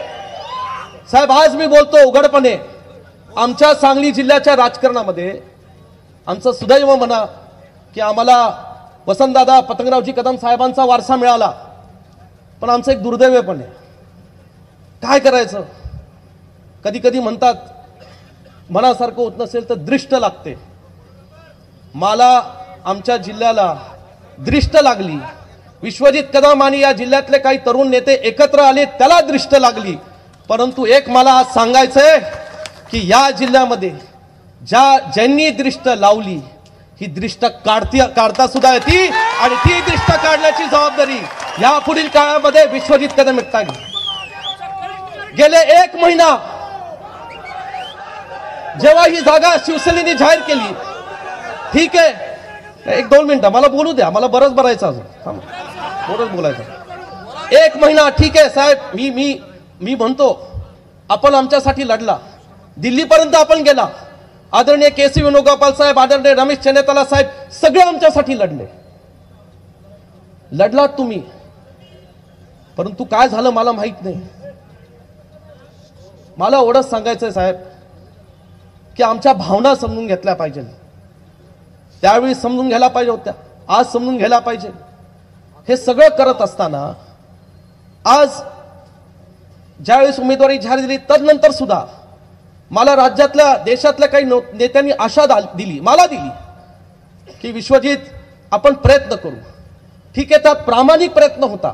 साहेब आज मी बोलतो उघडपणे, आमच्या सांगली जिल्ह्याच्या राजकारणामध्ये आमचं सुदैव म्हणा की आम्हाला वसंतदादा पतंगरावजी कदम साहेबांचा वारसा मिळाला, पण आमचं एक दुर्दैव पण आहे. काय करायचं, कधी कधी म्हणतात मनासारखं होत नसेल तर दृष्ट लागते. मला आमच्या जिल्ह्याला दृष्ट लागली. विश्वजित कदम आणि या जिल्ह्यातले काही तरुण नेते एकत्र आले, त्याला दृष्ट लागली. परंतु एक मला आज सांगायचंय की या जिल्ह्यामध्ये ज्यांनी दृष्ट लावली, ही दृष्ट काढता सुद्धा येते आणि ती दृष्ट काढण्याची जबाबदारी या पुढील काळामध्ये विश्वजित कदम एकटा घेईल. गेले 1 महिना जेव्हा ही जागा शिवसेनेने जाहीर केली, ठीक आहे 1-2 मिनिटं मला बोलू द्या, मला बरंच भरायचं अजून, बरंच बोलायचं. 1 महिना ठीक आहे साहेब, मी म्हणतो आपण आमच्यासाठी लढला, दिल्लीपर्यंत आपण गेला. आदरणीय केसी वेणुगोपाल साहेब, आदरणीय रमेश चेन्नैताला साहेब, सगळे आमच्यासाठी लढले. लढलात तुम्ही, परंतु काय झालं मला माहित नाही. मला एवढंच सांगायचंय साहेब की आमच्या भावना समजून घेतल्या पाहिजे. त्यावेळी समजून घ्यायला पाहिजे होत्या, आज समजून घ्यायला पाहिजे. हे सगळं करत असताना आज ज्यावेळेस उमेदवारी जाहीर दिली, तदनंतर सुद्धा मला राज्यातल्या देशातल्या काही नेत्यांनी आशा दिली, मला दिली की विश्वजित आपण प्रयत्न करू. ठीक आहे, त्यात प्रामाणिक प्रयत्न होता,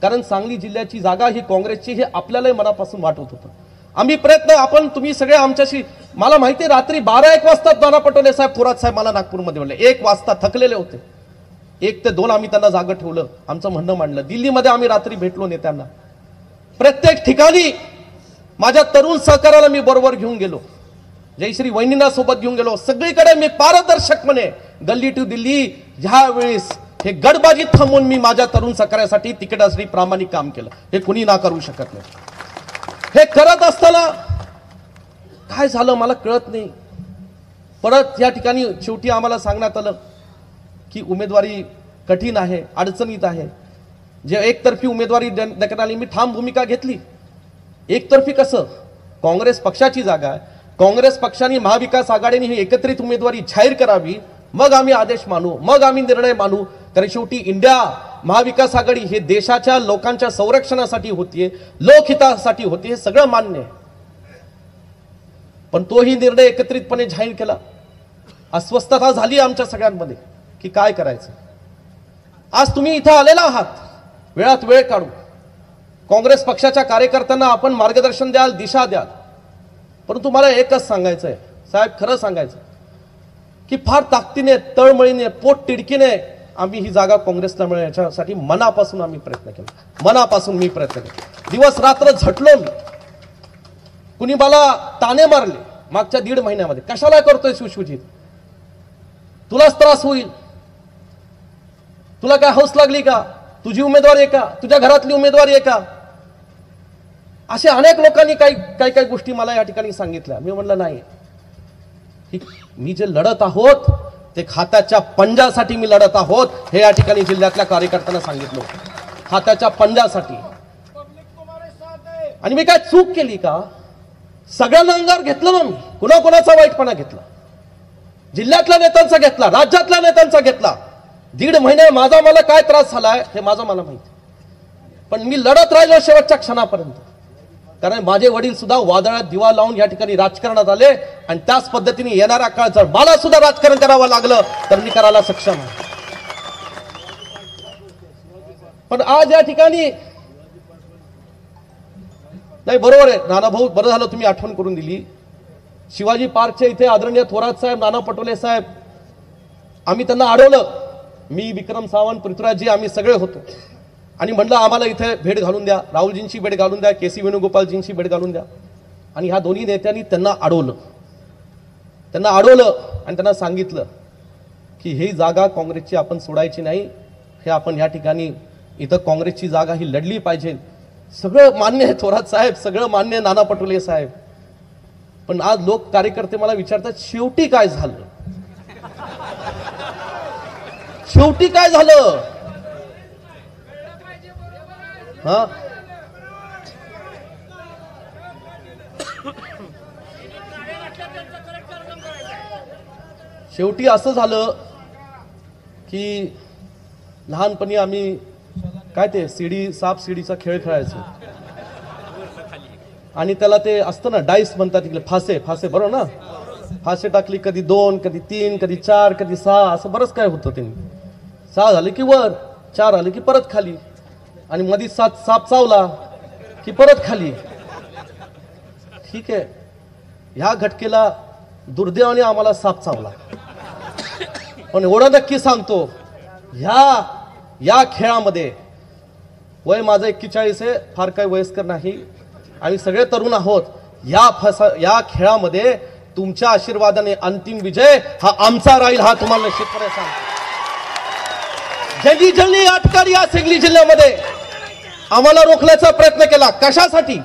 कारण सांगली जिल्ह्याची जागा ही काँग्रेसची हे आपल्यालाही मनापासून वाटत होतं. आम्ही प्रयत्न, आपण तुम्ही सगळे आमच्याशी, मला माहिती आहे रात्री 12-1 वाजता नाना पटोले साहेब, थोरात साहेब मला नागपूरमध्ये म्हणले, 1 वाजता थकलेले होते. 1 ते 2 आम्ही त्यांना जागा ठेवलं, आमचं म्हणणं मांडलं. दिल्लीमध्ये आम्ही रात्री भेटलो नेत्यांना. प्रत्येक ठिकाणी माझ्या तरुण सहकार्याला मी बरोबर घेऊन गेलो, जयश्री वहिनींना सोबत घेऊन गेलो. सगळीकडे मी पारदर्शकपणे गल्ली टू दिल्ली ज्या वेळेस हे गडबाजी थांबून मी माझ्या तरुण सहकार्यासाठी तिकिटासाठी प्रामाणिक काम केलं. हे कुणी ना करू शकत नाही. हे करत असताना काय झालं मला कळत नाही. परत या ठिकाणी शेवटी आम्हाला सांगण्यात आलं की उमेदवारी कठीण आहे, अडचणीत आहे. जे एकतर्फी उमेदवारी देण्यात आली, मी ठाम भूमिका घेतली. एकतर्फी कसं, काँग्रेस पक्षाची जागा आहे, काँग्रेस पक्षाने महाविकास आघाडीने ही एकत्रित उमेदवारी जाहीर करावी, मग आम्ही आदेश मानू, मग आम्ही निर्णय मानू. कारण शेवटी इंडिया महाविकास आघाडी हे देशाच्या लोकांच्या संरक्षणासाठी होतीये, लोकहितासाठी होती, हे सगळं मान्य आहे. पण तोही निर्णय एकत्रितपणे जाहीर केला. अस्वस्थता झाली आमच्या सगळ्यांमध्ये की काय करायचं. आज तुम्ही इथं आलेला आहात, वेळात वेळ काढू काँग्रेस पक्षाच्या कार्यकर्त्यांना आपण मार्गदर्शन द्याल, दिशा द्याल. परंतु मला एकच सांगायचं आहे साहेब, खरं सांगायचं की फार ताकदीने, तळमळीने, पोट तिडकीने आम्ही ही जागा काँग्रेसला मिळेल याच्यासाठी मनापासून आम्ही प्रयत्न केला. मनापासून मी प्रयत्न केला. दिवस रात्र झटलो मी. कुणी मला ताने मारले मागच्या 1.5 महिन्यामध्ये, कशाला करतोय सुशुजित, तुलाच त्रास होईल, तुला काय हौस लागली का, तुझी उमेदवारी आहे का, तुझ्या घरातली उमेदवारी आहे का. असे अनेक लोकांनी काही गोष्टी मला या ठिकाणी सांगितल्या. मी म्हणलं नाही, मी जे लढत आहोत ते खात्याच्या पंजासाठी मी लढत आहोत हे या ठिकाणी जिल्ह्यातल्या कार्यकर्त्यांना सांगितलं. खात्याच्या पंजासाठी. आणि मी काय चूक केली का, सगळ्यांना अंगावर घेतलं ना मी, कुणाकुणाचा वाईटपणा घेतला, जिल्ह्यातल्या नेत्यांचा घेतला, राज्यातल्या नेत्यांचा घेतला. 1.5 महिने माझा मला काय त्रास झालाय हे माझं मला माहिती. पण मी लढत राहिलो शेवटच्या क्षणापर्यंत, कारण माझे वडील सुद्धा वादळात दिवा लावून या ठिकाणी राजकारणात आले. आणि त्याच पद्धतीने येणारा काळ जर मला सुद्धा राजकारण करावं लागलं तर मी करायला सक्षम आहे. पण आज या ठिकाणी नाही, बरोबर आहे नाना भाऊ, बरं झालं तुम्ही आठवण करून दिली. शिवाजी पार्कच्या इथे आदरणीय थोरात साहेब, नाना पटोले साहेब, आम्ही त्यांना अडवलं. मी, विक्रम सावंत, पृथ्वीराजजी, आम्ही सगळे होतो. आणि म्हणलं आम्हाला इथे भेट घालून द्या, राहुलजींची भेट घालून द्या, केसी वेणुगोपालजींची भेट घालून द्या. आणि ह्या दोन्ही नेत्यांनी त्यांना अडवलं आणि त्यांना सांगितलं की ही जागा काँग्रेसची आपण सोडायची नाही, हे आपण या ठिकाणी इथं काँग्रेसची जागा ही लढली पाहिजे. सगळं मान्य आहे थोरात साहेब, सगळं मान्य आहे नाना पटोले साहेब. पण आज लोक, कार्यकर्ते मला विचारतात शेवटी काय झालं, शेवटी काय झालं. हा, शेवटी असं झालं की लहानपणी आम्ही काय ते साप सीडीचा खेळ खेळायचो. आणि त्याला ते असतं ना, डाईस म्हणतात तिकडे, फासे बरोबर ना. फासे टाकली, कधी 2, कधी 3, कधी 4, कधी 6, असं बरंच काय होतं. त्यांनी 6 झाले की वर, 4 आले की परत खाली, आणि मध्ये 7 साप चावला की परत खाली. ठीक आहे, ह्या घटकेला दुर्दैवाने आम्हाला साप चावला. पण एवढं नक्की सांगतो, या खेळामध्ये, वय माझं 41 आहे, फार काही वयस्कर नाही, आम्ही सगळे तरुण आहोत. या खेळामध्ये तुमच्या आशीर्वादाने अंतिम विजय हा आमचा राहील, हा तुम्हाला निश्चितपणे सांगतो. ज्यांनी या ठिकाणी या सांगली जिल्ह्यामध्ये आम्हाला रोखण्याचा प्रयत्न केला, कशासाठी,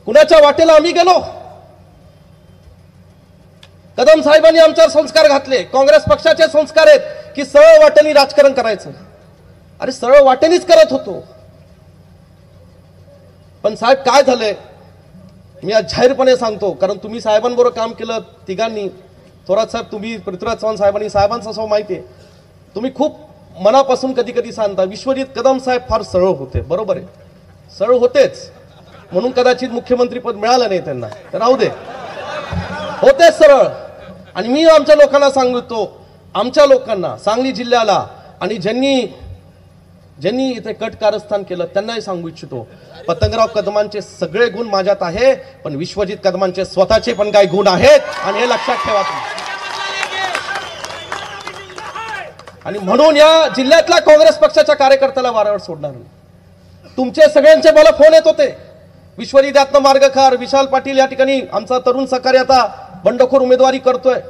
कुणाच्या वाटेला आम्ही गेलो. कदम साहेबांनी आमच्यावर संस्कार घातले, काँग्रेस पक्षाचे संस्कार आहेत की सरळ वाटेने राजकारण करायचं. अरे सरळ वाटेनेच करत होतो. पण साहेब काय झालंय, मी आज जाहीरपणे सांगतो, कारण तुम्ही साहेबांबरोबर काम केलं तिघांनी, थोरात साहेब, तुम्ही, पृथ्वीराज चव्हाण साहेबांनी, साहेबांचा स्वभाव माहिती आहे, तुम्ही खूप मनापासून कधी कधी सांगता. विश्वजित कदम साहेब फार सरळ होते, बरोबर आहे, सरळ होतेच, म्हणून कदाचित मुख्यमंत्री पद मिळालं नाही त्यांना, तर राहू दे, होते सरळ. आणि मी आमच्या लोकांना सांगतो, आमच्या लोकांना, सांगली जिल्ह्याला, आणि ज्यांनी इथे कट कारस्थान केलं त्यांनाही सांगू इच्छितो, पतंगराव कदमांचे सगळे गुण माझ्यात आहे, पण विश्वजित कदमांचे स्वतःचे पण काही गुण आहेत, आणि हे लक्षात ठेवा तुम्ही. आणि म्हणून या जिल्ह्यातल्या काँग्रेस पक्षाच्या कार्यकर्त्याला वाऱ्यावर सोडणार नाही. तुमचे सगळ्यांचे मला फोन येत होते, विश्वजित यातनं मार्गखार, विशाल पाटील या ठिकाणी आमचा तरुण सहकारी आता बंडखोर उमेदवारी करतोय.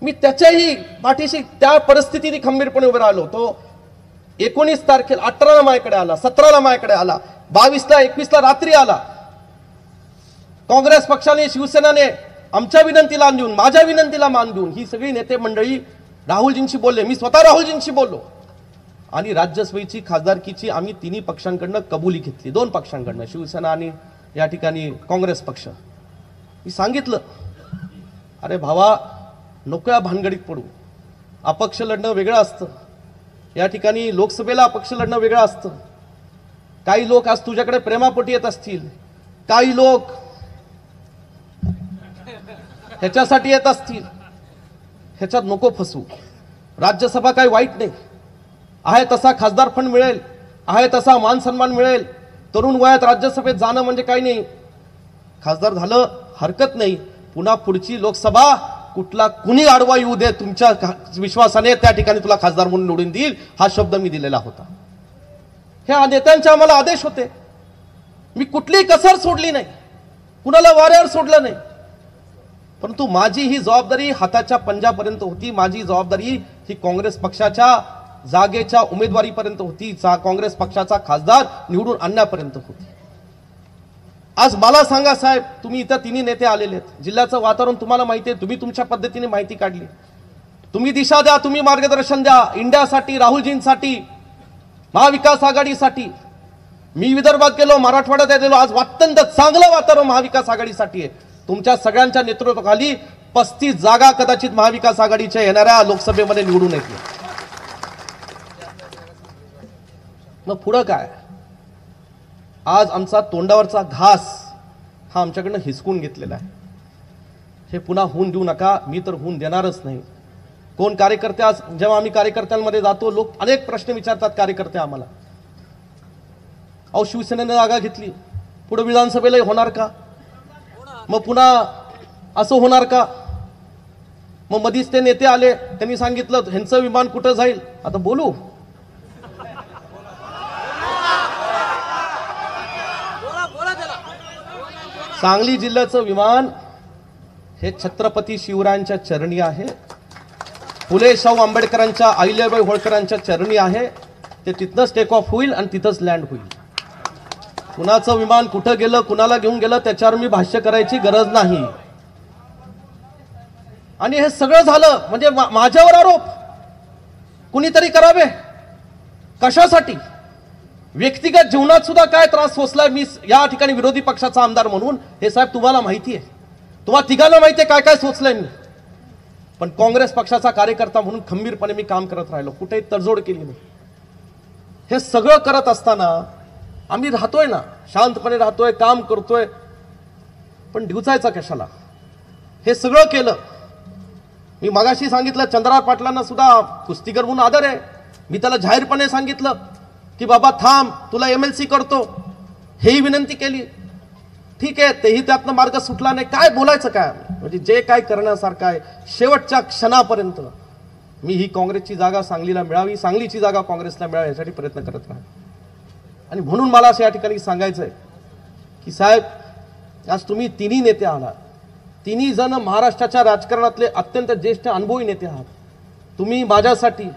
मी त्याच्याही पाठीशी त्या परिस्थितीने खंबीरपणे उभे राहिलो. तो 19 तारखेला 18ला माझ्याकडे आला, 17ला माझ्याकडे आला, 22ला 21ला रात्री आला. काँग्रेस पक्षाने, शिवसेनाने आमच्या विनंतीला मान देऊन, माझ्या विनंतीला मान देऊन ही सगळी नेते मंडळी राहुलजींशी बोलले, मी स्वतः राहुलजींशी बोललो. आणि राज्यसभेची, खासदारकीची आम्ही तिन्ही पक्षांकडनं कबुली घेतली, 2 पक्षांकडनं, शिवसेना आणि या ठिकाणी काँग्रेस पक्ष. मी सांगितलं, अरे भावा, नको या भानगडीत पडू. अपक्ष लढणं वेगळं असतं, या ठिकाणी लोकसभेला अपक्ष लढणं वेगळं असतं. काही लोक आज तुझ्याकडे प्रेमापोटी येत असतील, काही लोक ह्याच्यासाठी येत असतील, ह्याच्यात नको फसू. राज्यसभा काही वाईट नाही, आहे तसा खासदार फंड मिळेल, आहे तसा मान सन्मान मिळेल. तरुण वयात राज्यसभेत जाणं म्हणजे काही नाही, खासदार झालं हरकत नाही. पुन्हा पुढची लोकसभा कुठला कुणी आडवा येऊ दे, तुमच्या विश्वासाने त्या ठिकाणी तुला खासदार म्हणून निवडून देईल, हा शब्द मी दिलेला होता. ह्या नेत्यांचे आम्हाला आदेश होते. मी कुठलीही कसर सोडली नाही, कुणाला वाऱ्यावर सोडलं नाही. परंतु माझी ही जबाबदारी हाताच्या पंजापर्यंत होती. माझी जबाबदारी ही काँग्रेस पक्षाच्या जागेच्या उमेदवारीपर्यंत होती, काँग्रेस पक्षाचा खासदार निवडून आणण्यापर्यंत होती. आज मला सांगा साहेब, तुम्ही इथं तिन्ही नेते आलेले आहेत, जिल्ह्याचं वातावरण तुम्हाला माहिती आहे, तुम्ही तुमच्या पद्धतीने माहिती काढली. तुम्ही दिशा द्या, तुम्ही मार्गदर्शन द्या. इंडियासाठी, राहुलजींसाठी, महाविकास आघाडीसाठी. मी विदर्भात गेलो, मराठवाड्यात गेलो, आज अत्यंत चांगलं वातावरण महाविकास आघाडीसाठी आहे. तुमच्या सगळ्यांच्या नेतृत्वाखाली 35 जागा कदाचित महाविकास आघाडीच्या येणाऱ्या लोकसभेमध्ये निवडून येतील. मग पुढं काय? आज आमचा तोंडावरचा घास हा आमच्याकडनं हिसकून घेतलेला आहे. हे पुन्हा होऊन देऊ नका, मी तर होऊन देणारच नाही. कोण कार्यकर्ते, आज जेव्हा आम्ही कार्यकर्त्यांमध्ये जातो, लोक अनेक प्रश्न विचारतात कार्यकर्ते आम्हाला. अहो शिवसेनेने जागा घेतली, पुढे विधानसभेला होणार का? मग पुन्हा असं होणार का? मग मधीच ते नेते आले, त्यांनी सांगितलं ह्यांचं विमान कुठं जाईल. आता बोलू, सांगली जिल्ह्याचं विमान हे छत्रपती शिवरायांच्या चरणी आहे, फुले शाहू आंबेडकरांच्या, अहिल्याबाई होळकरांच्या चरणी आहे. ते तिथनंच टेक ऑफ होईल आणि तिथंच लँड होईल. कुणाचं विमान कुठं गेलं, कुणाला घेऊन गेलं, त्याच्यावर मी भाष्य करायची गरज नाही. आणि हे सगळं झालं म्हणजे माझ्यावर आरोप कुणीतरी करावे कशासाठी? व्यक्तिगत जीवनात सुद्धा काय त्रास सोसलाय मी या ठिकाणी विरोधी पक्षाचा आमदार म्हणून, हे साहेब तुम्हाला माहिती आहे, तुम्हाला तिघांना माहिती आहे काय काय सोचलंय मी. पण काँग्रेस पक्षाचा कार्यकर्ता म्हणून खंबीरपणे मी काम करत राहिलो, कुठेही तडजोड केली नाही. हे सगळं करत असताना आम्ही राहतोय ना, शांतपणे राहतोय, काम करतोय, पण डिवचायचा कशाला? हे सगळं केलं. मी मगाशी सांगितलं चंद्रराव पाटलांना सुद्धा कुस्तीगर म्हणून आदर आहे. मी त्याला जाहीरपणे सांगितलं की बाबा थांब, तुला MLC करतो, हेही विनंती केली. ठीक आहे, तेही त्यातनं मार्ग सुटला नाही. काय बोलायचं काय? म्हणजे जे काय करण्यासारखं आहे शेवटच्या क्षणापर्यंत मी ही काँग्रेसची जागा सांगलीला मिळावी, सांगलीची जागा काँग्रेसला मिळावी यासाठी प्रयत्न करत राहील. आणि म्हणून मला असं या ठिकाणी सांगायचं आहे की साहेब, आज तुम्ही तिन्ही नेते आहात, तिन्ही जण महाराष्ट्राच्या राजकारणातले अत्यंत ज्येष्ठ अनुभवी नेते आहात. तुम्ही माझ्यासाठी,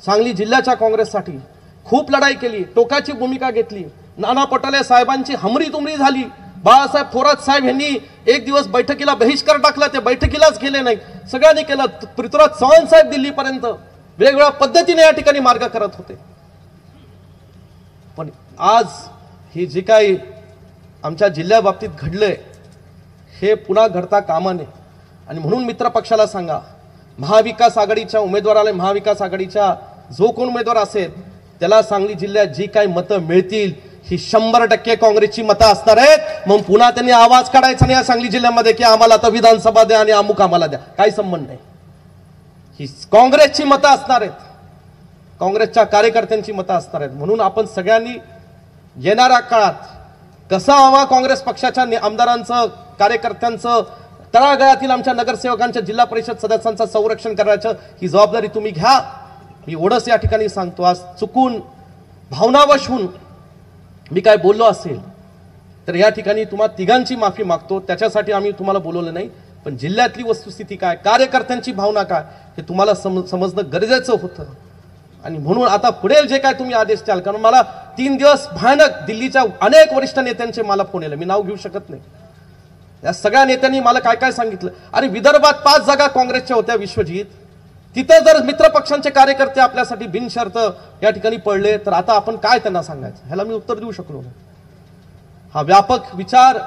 सांगली जिल्ह्याच्या काँग्रेससाठी खूप लढाई केली, टोकाची भूमिका घेतली. नाना पटोले साहेबांची हमरी तुमरी झाली. बाळासाहेब थोरात साहेब यांनी एक दिवस बैठकीला बहिष्कार टाकला, ते बैठकीलाच गेले नाही, सगळ्यांनी केलं. पृथ्वीराज चव्हाण साहेब दिल्लीपर्यंत वेगवेगळ्या पद्धतीने या ठिकाणी मार्ग करत होते. पण आज हे जे काही आमच्या जिल्ह्याबाबतीत घडलंय हे पुन्हा घडता कामा नये. आणि म्हणून मित्र पक्षाला सांगा, महाविकास आघाडीच्या उमेदवाराला, महाविकास आघाडीच्या जो कोण उमेदवार असेल त्याला सांगली जिल्ह्यात जी काही मतं मिळतील ही 100% काँग्रेसची मतं असणार आहेत. मग पुन्हा त्यांनी आवाज काढायचा नाही या सांगली जिल्ह्यामध्ये की आम्हाला आता विधानसभा द्या आणि अमुक आम्हाला द्या, काही संबंध नाही. ही काँग्रेसची मतं असणार आहेत, काँग्रेसच्या कार्यकर्त्यांची मतं असणार आहेत. म्हणून आपण सगळ्यांनी येणाऱ्या काळात कसा हवा काँग्रेस पक्षाच्या आमदारांचं, कार्यकर्त्यांचं, तळागाळातील आमच्या नगरसेवकांच्या, जिल्हा परिषद सदस्यांचं संरक्षण करायचं ही जबाबदारी तुम्ही घ्या. मी एवढंच या ठिकाणी सांगतो. आज चुकून भावनावश होऊन मी काय बोललो असेल तर या ठिकाणी तुम्हा तिघांची माफी मागतो. त्याच्यासाठी आम्ही तुम्हाला बोलवलं नाही, पण जिल्ह्यातली वस्तुस्थिती काय, कार्यकर्त्यांची भावना काय हे तुम्हाला समजणं गरजेचं होतं. आणि म्हणून आता पुढे जे काय तुम्ही आदेश द्याल, कारण मला 3 दिवस भयानक दिल्लीच्या अनेक वरिष्ठ नेत्यांचे मला फोन आले, मी नाव घेऊ शकत नाही. या सगळ्या नेत्यांनी मला काय काय सांगितलं. अरे विदर्भात 5 जागा काँग्रेसच्या होत्या विश्वजित, तिथं जर मित्र पक्षांचे कार्यकर्ते आपल्यासाठी बिनशर्त या ठिकाणी पडले तर आता आपण काय त्यांना सांगायचं, ह्याला मी उत्तर देऊ शकलो नाही. हा व्यापक विचार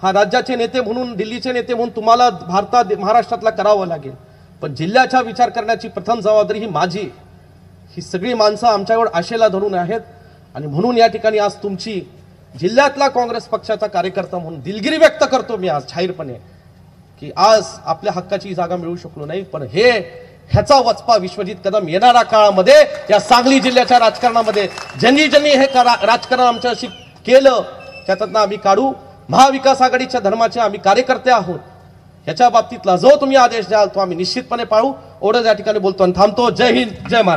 हा राज्याचे नेते म्हणून, दिल्लीचे नेते म्हणून तुम्हाला महाराष्ट्रातला करावा लागेल. पण जिल्ह्याचा विचार करण्याची प्रथम जबाबदारी ही माझी. ही सगळी माणसं आमच्यावर आशेला धरून आहेत. आणि म्हणून या ठिकाणी आज तुमची जिल्ह्यातला काँग्रेस पक्षाचा कार्यकर्ता म्हणून दिलगिरी व्यक्त करतो मी आज जाहीरपणे की आज आपल्या हक्काची जागा मिळू शकलो नाही, पण ह्याचा वचपा विश्वजित कदम येणाऱ्या काळामध्ये या सांगली जिल्ह्याच्या राजकारणामध्ये ज्यांनी हे राजकारण आमच्याशी केलं त्यातनं आम्ही काढू. महाविकास आघाडीच्या धर्माचे आम्ही कार्यकर्ते आहोत. ह्याच्या बाबतीतला जो तुम्ही आदेश द्याल तो आम्ही निश्चितपणे पाळू. एवढंच या ठिकाणी बोलतो आणि थांबतो. जय हिंद, जय महाराष्ट्र.